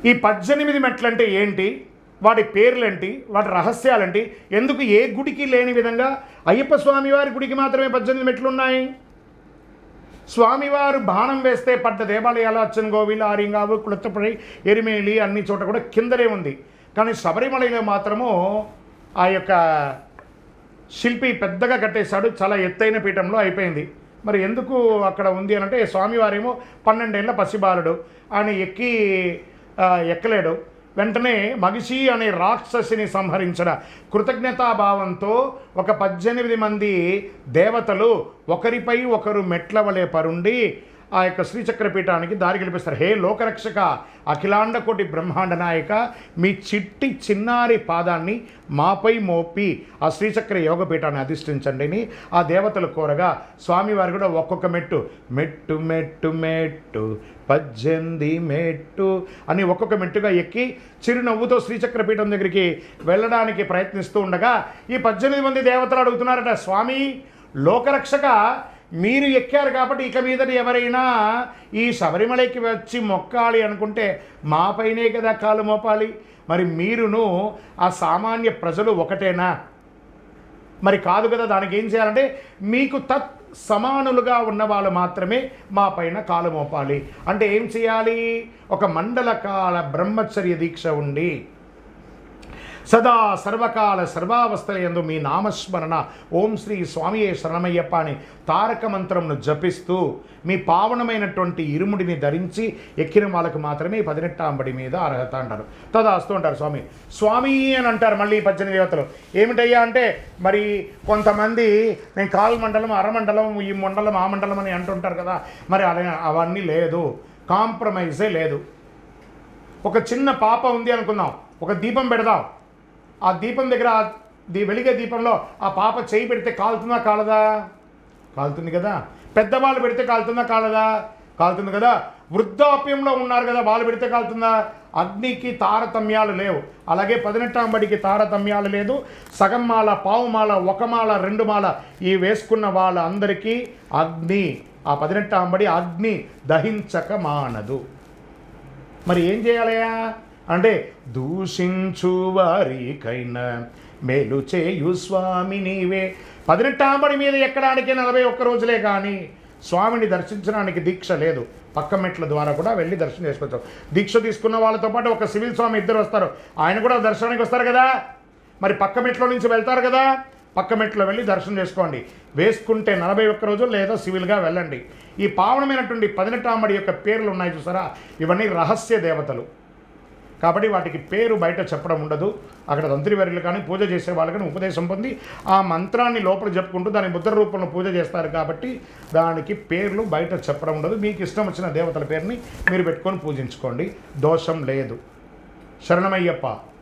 ఈ 18 మెట్లంటే ఏంటి, వాటి పేర్లేంటి, వాటి రహస్యాలేంటి, ఎందుకు ఏ గుడికి లేని విధంగా అయ్యప్ప స్వామివారి గుడికి మాత్రమే 18 మెట్లు ఉన్నాయి? స్వామివారు బాణం వేస్తే పడ్డ దేవాలయాలు అచ్చన్గోవిల్, ఆరింగావు, కుళత్తపడి, ఎరిమేలి అన్ని చోట కూడా కిందనే ఉంది. కానీ శబరిమలలో మాత్రము ఆ యొక్క శిల్పి పెద్దగా కట్టేశాడు, చాలా ఎత్తైన పీఠంలో అయిపోయింది. మరి ఎందుకు అక్కడ ఉంది అని అంటే, స్వామివారేమో 12 ఏళ్ల పసిబాలుడు, ఆయన ఎక్కలేడు. వెంటనే మగిషి అనే రాక్షసిని సంహరించిన కృతజ్ఞతాభావంతో ఒక 18 మంది దేవతలు ఒకరిపై ఒకరు మెట్ల వలె పరుండి ఆ యొక్క శ్రీచక్రపీఠానికి దారి కల్పిస్తారు. హే లోకరక్షక, అఖిలాండకోటి బ్రహ్మాండ నాయక, మీ చిట్టి చిన్నారి పాదాన్ని మాపై మోపి ఆ శ్రీచక్ర యోగపీఠాన్ని అధిష్ఠించండి ఆ దేవతలు కోరగా, స్వామివారు కూడా ఒక్కొక్క మెట్టు మెట్టు మెట్టు మెట్టు 18 మెట్టు అని ఒక్కొక్క మెట్టుగా ఎక్కి చిరునవ్వుతో శ్రీచక్రపీఠం దగ్గరికి వెళ్ళడానికి ప్రయత్నిస్తూ ఉండగా ఈ 18 మంది దేవతలు అడుగుతున్నారట, స్వామి లోకరక్షక, మీరు ఎక్కారు కాబట్టి ఇక మీదట ఎవరైనా ఈ శబరిమలకి వచ్చి మొక్కాలి అనుకుంటే మాపైనే కదా కాలు మోపాలి, మరి మీరును ఆ సామాన్య ప్రజలు ఒకటేనా? మరి కాదు కదా, దానికి ఏం చేయాలంటే మీకు సమానులుగా ఉన్న వాళ్ళు మాత్రమే మా పైన కాలు మోపాలి. అంటే ఏం చేయాలి? ఒక మండల కాల బ్రహ్మచర్య దీక్ష ఉండి సదా సర్వకాల సర్వావస్థలందు మీ నామస్మరణ ఓం శ్రీ స్వామియే శరణమయ్యప్ప అని తారక మంత్రంను జపిస్తూ మీ పావనమైనటువంటి ఇరుముడిని ధరించి ఎక్కిన వాళ్ళకు మాత్రమే 18వ బడి మీద అర్హత అంటారు. తదాస్తూ అంటారు స్వామి స్వామి అని అంటారు. మళ్ళీ 18 దేవతలు ఏమిటయ్యా అంటే, మరి కొంతమంది నేను కాలు మండలం, అరమండలం, ఈ మండలం, ఆ మండలం అని అంటుంటారు కదా, మరి అవన్నీ లేదు, కాంప్రమైజే లేదు. ఒక చిన్న పాప ఉంది అనుకుందాం, ఒక దీపం పెడదాం, ఆ దీపం దగ్గర వెలిగే దీపంలో ఆ పాప చేయి పెడితే కాలుతుందా కాలదా? కాలుతుంది కదా. పెద్దవాళ్ళు పెడితే కాలుతుందా కాలదా? కాలుతుంది కదా. వృద్ధాప్యంలో ఉన్నారు కదా, వాళ్ళు పెడితే కాలుతుందా? అగ్నికి తారతమ్యాలు లేవు. అలాగే 18వ బడికి తారతమ్యాలు లేదు. సగం మాల, పావు మాల, ఒక మాల, 2 మాల ఈ వేసుకున్న వాళ్ళందరికీ అగ్ని, ఆ 18వ బడి అగ్ని దహించక మానదు. మరి ఏం చేయాలయా అంటే, దూషించు వారికైనా మేలు చేయు స్వామి నీవే. 18వ బడి మీద ఎక్కడానికి 41 రోజులే కానీ స్వామిని దర్శించడానికి దీక్ష లేదు. పక్క మెట్ల ద్వారా కూడా వెళ్ళి దర్శనం చేసుకోవచ్చు. దీక్ష తీసుకున్న వాళ్ళతో పాటు ఒక సివిల్ స్వామి ఇద్దరు వస్తారు, ఆయన కూడా దర్శనానికి వస్తారు కదా. మరి పక్క మెట్లో నుంచి వెళ్తారు కదా, పక్క మెట్లో వెళ్ళి దర్శనం చేసుకోండి. వేసుకుంటే 41 రోజులు లేదా సివిల్గా వెళ్ళండి. ఈ పావనమైనటువంటి 18వ బడి యొక్క పేర్లు ఉన్నాయి చూసారా, ఇవన్నీ రహస్య దేవతలు కాబట్టి వాటికి పేరు బయట చెప్పడం ఉండదు. అక్కడ తంత్రివర్యులు కానీ పూజ చేసే వాళ్ళు కానీ ఉపదేశం పొంది ఆ మంత్రాన్ని లోపల చెప్పుకుంటూ దాని ముద్ర రూపంలో పూజ చేస్తారు కాబట్టి దానికి పేర్లు బయట చెప్పడం ఉండదు. మీకు ఇష్టం వచ్చిన దేవతల పేరుని మీరు పెట్టుకొని పూజించుకోండి, దోషం లేదు. శరణమయ్యప్ప.